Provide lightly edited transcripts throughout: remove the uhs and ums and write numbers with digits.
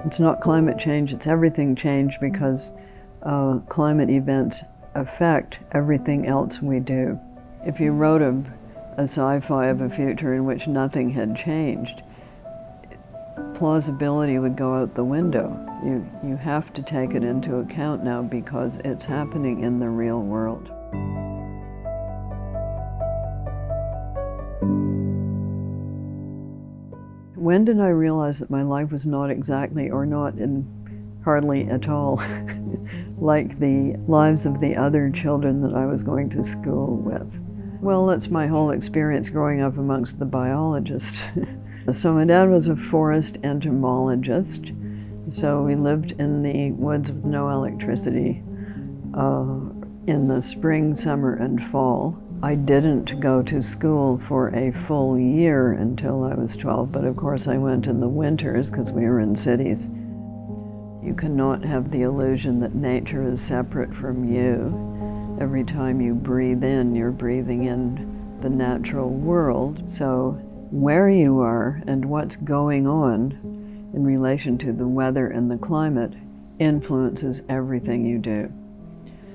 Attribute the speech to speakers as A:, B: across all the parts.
A: It's not climate change, it's everything change, because climate events affect everything else we do. If you wrote a sci-fi of a future in which nothing had changed, plausibility would go out the window. You have to take it into account now because it's happening in the real world. When did I realize that my life was not exactly, or not in hardly at all, like the lives of the other children that I was going to school with? Well, that's my whole experience growing up amongst the biologists. So my dad was a forest entomologist, so we lived in the woods with no electricity in the spring, summer, and fall. I didn't go to school for a full year until I was 12, but of course I went in the winters because we were in cities. You cannot have the illusion that nature is separate from you. Every time you breathe in, you're breathing in the natural world. So where you are and what's going on in relation to the weather and the climate influences everything you do.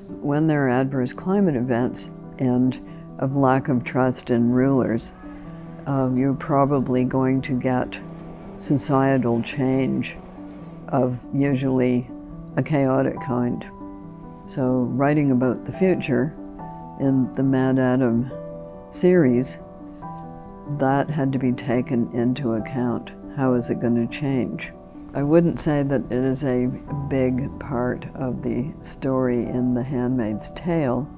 A: When there are adverse climate events and of lack of trust in rulers, you're probably going to get societal change of usually a chaotic kind. So writing about the future in the Mad Adam series, that had to be taken into account. How is it going to change? I wouldn't say that it is a big part of the story in The Handmaid's Tale.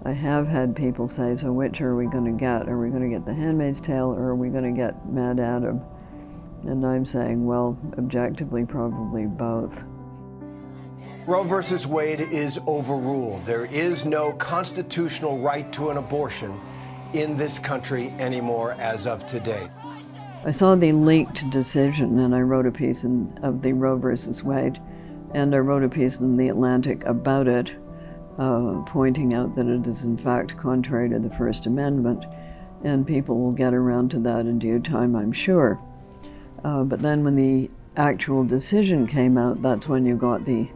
A: I have had people say, so which are we going to get? Are we going to get The Handmaid's Tale, or are we going to get Mad Adam? And I'm saying, well, objectively, probably both.
B: Roe versus Wade is overruled. There is no constitutional right to an abortion in this country anymore as of today.
A: I saw the leaked decision, and I wrote a piece of the Roe versus Wade, and I wrote a piece in The Atlantic about it, pointing out that it is in fact contrary to the First Amendment, and people will get around to that in due time, I'm sure. But then when the actual decision came out, that's when you got the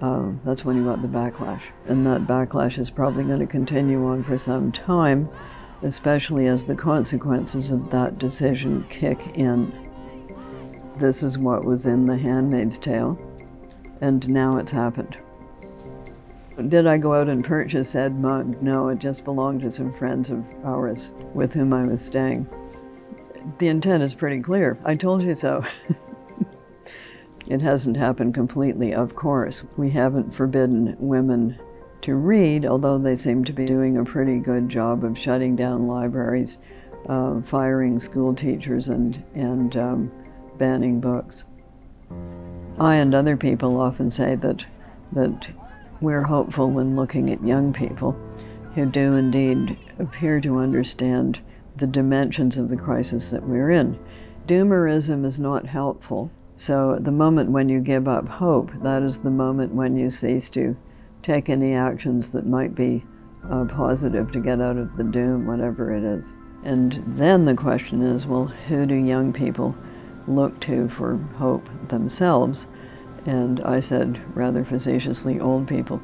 A: backlash. And that backlash is probably going to continue on for some time, especially as the consequences of that decision kick in. This is what was in The Handmaid's Tale, and now it's happened. Did I go out and purchase Ed mug? No, it just belonged to some friends of ours with whom I was staying. The intent is pretty clear. I told you so. It hasn't happened completely, of course. We haven't forbidden women to read, although they seem to be doing a pretty good job of shutting down libraries, firing school teachers, and banning books. I and other people often say that we're hopeful when looking at young people who do indeed appear to understand the dimensions of the crisis that we're in. Doomerism is not helpful. So the moment when you give up hope, that is the moment when you cease to take any actions that might be positive to get out of the doom, whatever it is. And then the question is, well, who do young people look to for hope themselves? And I said, rather facetiously, old people.